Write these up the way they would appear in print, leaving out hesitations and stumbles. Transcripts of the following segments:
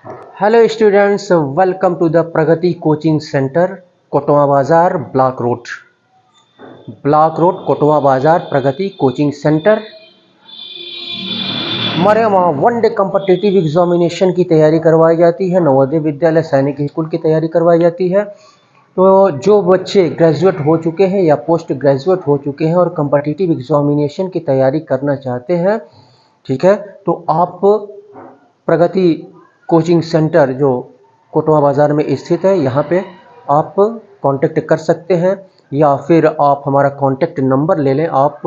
Hello students, welcome to the Pragati coaching centre, Kotwa Bazar, block road Kotwa बाजार, प्रगति coaching centre. हमारे वहाँ one day competitive examination की तैयारी करवाई जाती है, नवोदय विद्यालय सैनिक स्कूल की तैयारी करवाई जाती है। तो जो बच्चे ग्रेजुएट हो चुके हैं या पोस्ट ग्रेजुएट हो चुके हैं और कॉम्पिटिटिव एग्जामिनेशन की तैयारी करना चाहते हैं, ठीक है, तो आप प्रगति कोचिंग सेंटर जो कोटवा बाज़ार में स्थित है, यहाँ पे आप कांटेक्ट कर सकते हैं या फिर आप हमारा कांटेक्ट नंबर ले लें। आप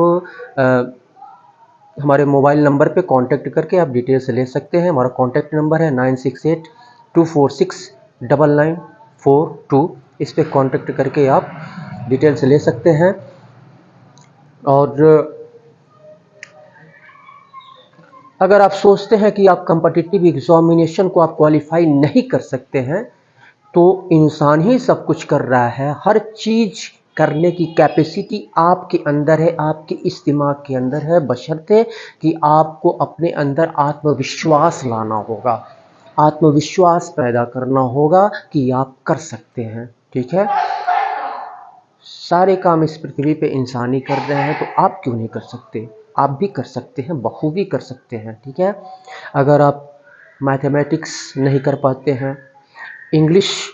हमारे मोबाइल नंबर पे कांटेक्ट करके आप डिटेल्स ले सकते हैं। हमारा कांटेक्ट नंबर है 9682469942। इस पे कांटेक्ट करके आप डिटेल्स ले सकते हैं। और अगर आप सोचते हैं कि आप कॉम्पिटिटिव एग्जामिनेशन को आप क्वालिफाई नहीं कर सकते हैं, तो इंसान ही सब कुछ कर रहा है, हर चीज़ करने की कैपेसिटी आपके अंदर है, आपके इस दिमाग के अंदर है, बशर्ते कि आपको अपने अंदर आत्मविश्वास लाना होगा, आत्मविश्वास पैदा करना होगा कि आप कर सकते हैं। ठीक है, सारे काम इस पृथ्वी पे इंसान ही कर रहे हैं, तो आप क्यों नहीं कर सकते? आप भी कर सकते हैं, बखूबी कर सकते हैं। ठीक है, अगर आप मैथमेटिक्स नहीं कर पाते हैं, इंग्लिश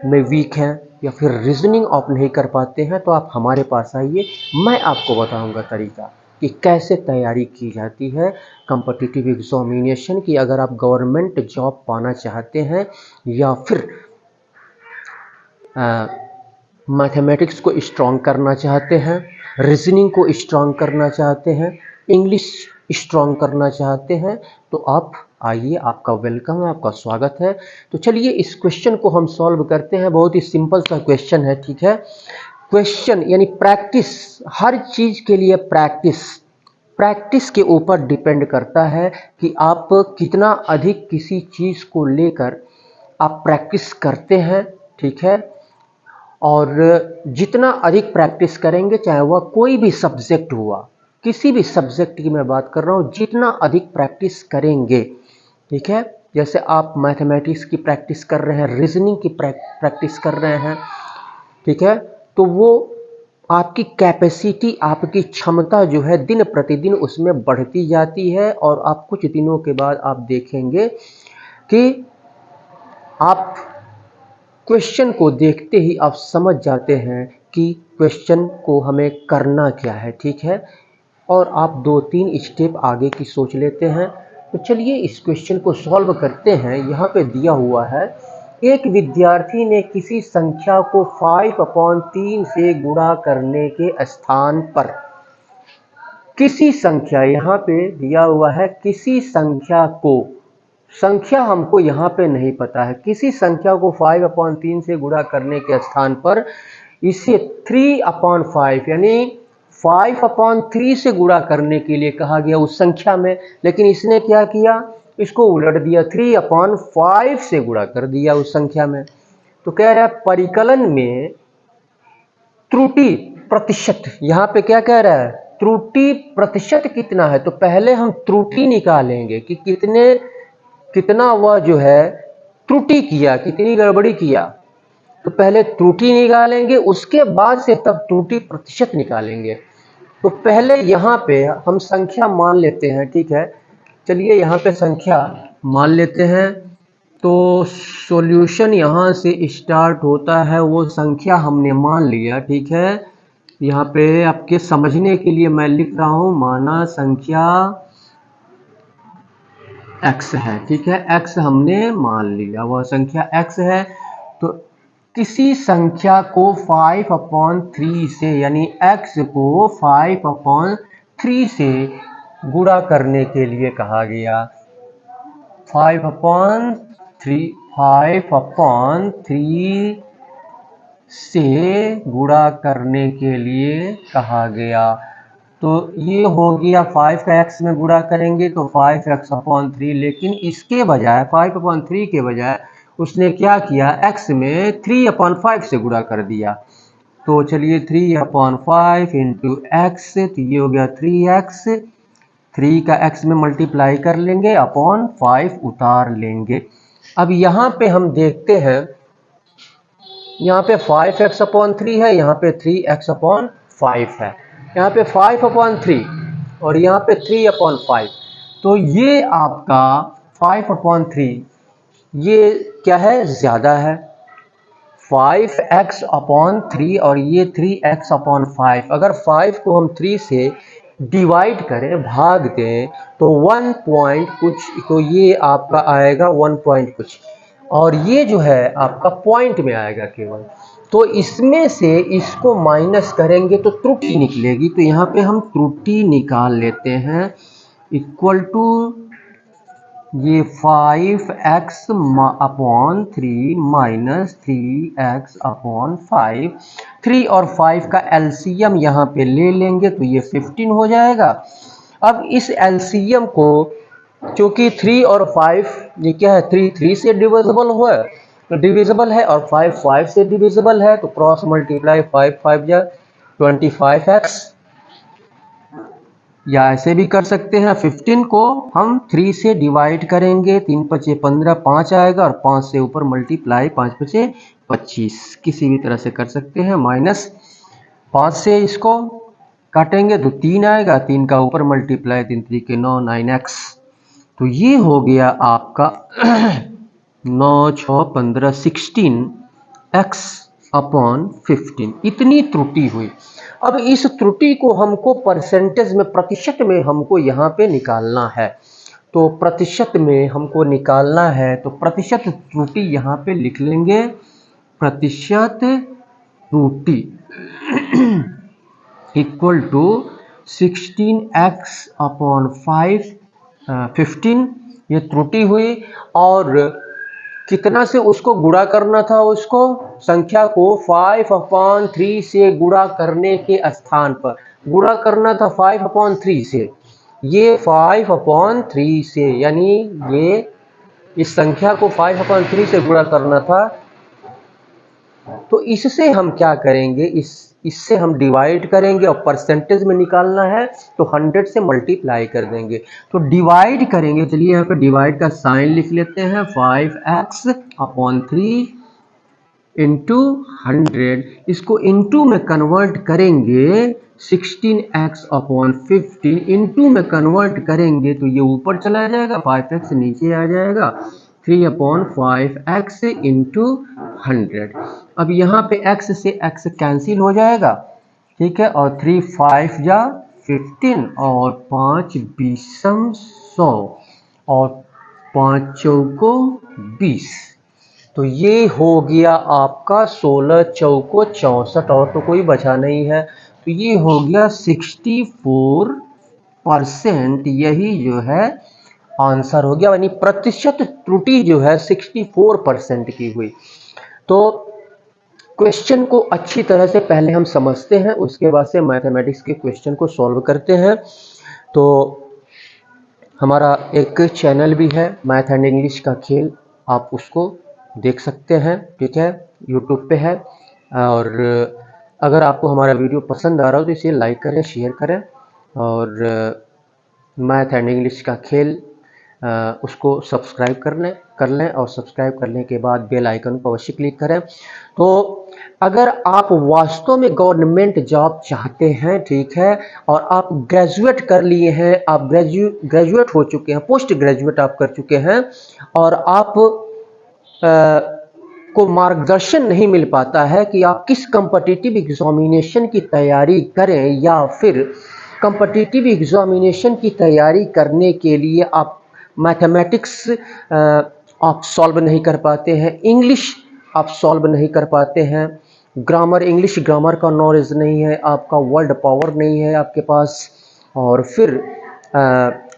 में वीक हैं या फिर रीजनिंग आप नहीं कर पाते हैं, तो आप हमारे पास आइए, मैं आपको बताऊंगा तरीका कि कैसे तैयारी की जाती है कॉम्पिटिटिव एग्जामिनेशन की। अगर आप गवर्नमेंट जॉब पाना चाहते हैं या फिर मैथमेटिक्स को स्ट्रॉन्ग करना चाहते हैं, रीजनिंग को स्ट्रॉन्ग करना चाहते हैं, इंग्लिश स्ट्रॉन्ग करना चाहते हैं, तो आप आइए, आपका वेलकम है, आपका स्वागत है। तो चलिए इस क्वेश्चन को हम सॉल्व करते हैं। बहुत ही सिंपल सा क्वेश्चन है। ठीक है, क्वेश्चन यानी प्रैक्टिस, हर चीज़ के लिए प्रैक्टिस के ऊपर डिपेंड करता है कि आप कितना अधिक किसी चीज़ को लेकर आप प्रैक्टिस करते हैं। ठीक है, और जितना अधिक प्रैक्टिस करेंगे, चाहे वह कोई भी सब्जेक्ट हुआ, किसी भी सब्जेक्ट की मैं बात कर रहा हूँ, जितना अधिक प्रैक्टिस करेंगे, ठीक है, जैसे आप मैथमेटिक्स की प्रैक्टिस कर रहे हैं, रीजनिंग की प्रैक्टिस कर रहे हैं, ठीक है, तो वो आपकी कैपेसिटी, आपकी क्षमता जो है दिन प्रतिदिन उसमें बढ़ती जाती है। और आप कुछ दिनों के बाद आप देखेंगे कि आप क्वेश्चन को देखते ही आप समझ जाते हैं कि क्वेश्चन को हमें करना क्या है। ठीक है, और आप 2-3 स्टेप आगे की सोच लेते हैं। तो चलिए इस क्वेश्चन को सॉल्व करते हैं। यहाँ पे दिया हुआ है, एक विद्यार्थी ने किसी संख्या को 5/3 से गुणा करने के स्थान पर, किसी संख्या, यहाँ पे दिया हुआ है किसी संख्या को, संख्या हमको यहाँ पे नहीं पता है, किसी संख्या को 5/3 से गुणा करने के स्थान पर इसे 3/5 यानी 5/3 से गुणा करने के लिए कहा गया उस संख्या में। लेकिन इसने क्या किया, इसको उलट दिया, 3/5 से गुणा कर दिया उस संख्या में। तो कह रहा है परिकलन में त्रुटि प्रतिशत, यहाँ पे क्या कह रहा है, त्रुटि प्रतिशत कितना है। तो पहले हम त्रुटि निकालेंगे कि कितना वह जो है त्रुटि किया, कितनी गड़बड़ी किया। तो पहले त्रुटि निकालेंगे, उसके बाद से तब त्रुटि प्रतिशत निकालेंगे। तो पहले यहाँ पे हम संख्या मान लेते हैं। ठीक है, चलिए यहाँ पे संख्या मान लेते हैं। तो सॉल्यूशन यहाँ से स्टार्ट होता है, वो संख्या हमने मान लिया। ठीक है, यहाँ पे आपके समझने के लिए मैं लिख रहा हूँ, माना संख्या x है। ठीक है, x हमने मान लिया, वह संख्या x है। तो किसी संख्या को 5/3 से, यानी x को 5/3 से गुणा करने के लिए कहा गया, 5/3 से गुणा करने के लिए कहा गया। तो ये हो गया 5 का x में गुणा करेंगे तो 5x/3, लेकिन इसके बजाय 5/3 के बजाय उसने क्या किया, x में 3/5 से गुणा कर दिया। तो चलिए 3/5 इंटू एक्स, तो ये हो गया 3x, 3 का x में मल्टीप्लाई कर लेंगे, अपॉन 5 उतार लेंगे। अब यहाँ पे हम देखते हैं, यहाँ पे 5x/3 है, यहाँ पे 3x/5 है, यहाँ पे 5/3 और यहाँ पे 3/5। तो ये आपका 5/3 ये क्या है, ज़्यादा है। 5x/3 और ये 3x/5। अगर 5 को हम 3 से डिवाइड करें, भाग दें, तो 1 पॉइंट कुछ, तो ये आपका आएगा 1 पॉइंट कुछ, और ये जो है आपका पॉइंट में आएगा केवल। तो इसमें से इसको माइनस करेंगे तो त्रुटि निकलेगी। तो यहाँ पे हम त्रुटि निकाल लेते हैं, इक्वल टू ये 5x/3 माइनस 3x/5। 3 और 5 का एलसीएम यहाँ पे ले लेंगे तो ये 15 हो जाएगा। अब इस एलसीएम को, चूंकि 3 और 5 ये क्या है, 3 से डिविजिबल हुआ है, तो डिविजिबल है, और 5 से डिविजिबल है, तो क्रॉस मल्टीप्लाई 5 जा 25x, या ऐसे भी कर सकते हैं। 15 को हम 3 से डिवाइड करेंगे, 3 पचे 15, 5 आएगा, और 5 से ऊपर मल्टीप्लाई 5 पचे 25, किसी भी तरह से कर सकते हैं। माइनस 5 से इसको काटेंगे तो 3 आएगा, 3 का ऊपर मल्टीप्लाई 3 3 के 9, 9x। तो ये हो गया आपका 9 6 15 16x/15। इतनी त्रुटि हुई। अब इस त्रुटि को हमको परसेंटेज में, प्रतिशत में हमको यहाँ पे निकालना है। तो प्रतिशत में हमको निकालना है, तो प्रतिशत त्रुटि यहाँ पे लिख लेंगे, प्रतिशत त्रुटि इक्वल टू 16x/5 15। ये त्रुटि हुई, और कितना से उसको गुणा करना था, उसको संख्या को 5/3 से गुणा करने के स्थान पर गुणा करना था 5/3 से। ये 5/3 से, यानी ये इस संख्या को 5/3 से गुणा करना था। तो इससे हम क्या करेंगे, इससे हम डिवाइड करेंगे, और परसेंटेज में निकालना है तो 100 से मल्टीप्लाई कर देंगे। तो डिवाइड करेंगे, चलिए यहाँ पे डिवाइड का साइन लिख लेते हैं, 5x/3 इंटू 100। इसको इंटू में कन्वर्ट करेंगे, 16x/15 इंटू में कन्वर्ट करेंगे तो ये ऊपर चला जाएगा, 5x नीचे आ जाएगा, 3/5x इंटू 100। अब यहाँ पे x से x कैंसिल हो जाएगा, ठीक है, और 3 5 जा 15, और 5 20 100, और 5 चौको 20। तो ये हो गया आपका 16 चौको 64, और तो कोई बचा नहीं है। तो ये हो गया 64%, यही जो है आंसर हो गया, यानी प्रतिशत त्रुटि जो है 64% की हुई। तो क्वेश्चन को अच्छी तरह से पहले हम समझते हैं, उसके बाद से मैथमेटिक्स के क्वेश्चन को सॉल्व करते हैं। तो हमारा एक चैनल भी है, मैथ एंड इंग्लिश का खेल, आप उसको देख सकते हैं, ठीक है, यूट्यूब पे है। और अगर आपको हमारा वीडियो पसंद आ रहा हो तो इसे लाइक करें, शेयर करें, और मैथ एंड इंग्लिश का खेल उसको सब्सक्राइब कर लें, और सब्सक्राइब करने के बाद बेल आइकन को अवश्य क्लिक करें। तो अगर आप वास्तव में गवर्नमेंट जॉब चाहते हैं, ठीक है, और आप ग्रेजुएट कर लिए हैं, आप ग्रेजुएट हो चुके हैं, पोस्ट ग्रेजुएट आप कर चुके हैं, और आप को मार्गदर्शन नहीं मिल पाता है कि आप किस कॉम्पिटिटिव एग्जामिनेशन की तैयारी करें, या फिर कॉम्पिटिटिव एग्जामिनेशन की तैयारी करने के लिए आप मैथमेटिक्स आप सॉल्व नहीं कर पाते हैं, इंग्लिश आप सॉल्व नहीं कर पाते हैं, ग्रामर, इंग्लिश ग्रामर का नॉलेज नहीं है, आपका वर्ड पावर नहीं है आपके पास, और फिर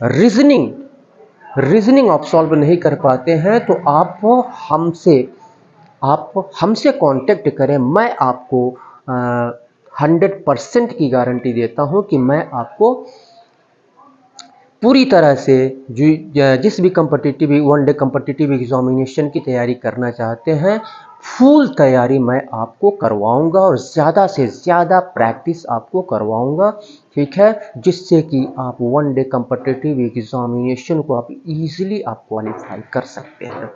रीजनिंग आप सॉल्व नहीं कर पाते हैं, तो आप हमसे कांटेक्ट करें। मैं आपको 100% की गारंटी देता हूं कि मैं आपको पूरी तरह से जिस भी competitive one day competitive examination की तैयारी करना चाहते हैं, फुल तैयारी मैं आपको करवाऊंगा, और ज़्यादा से ज़्यादा प्रैक्टिस आपको करवाऊंगा, ठीक है, जिससे कि आप वन डे कॉम्पिटिटिव एग्जामिनेशन को आप इजीली आप क्वालिफाई कर सकते हैं।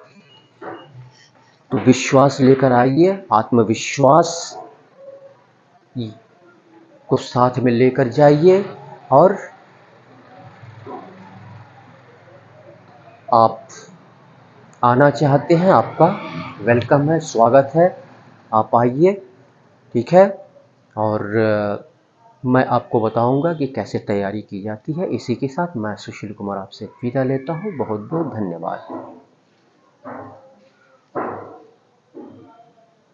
तो विश्वास लेकर आइए, आत्मविश्वास को साथ में लेकर जाइए और आप आना चाहते हैं, आपका वेलकम है, स्वागत है, आप आइए, ठीक है। और मैं आपको बताऊंगा कि कैसे तैयारी की जाती है। इसी के साथ मैं सुशील कुमार आपसे विदा लेता हूं। बहुत बहुत धन्यवाद।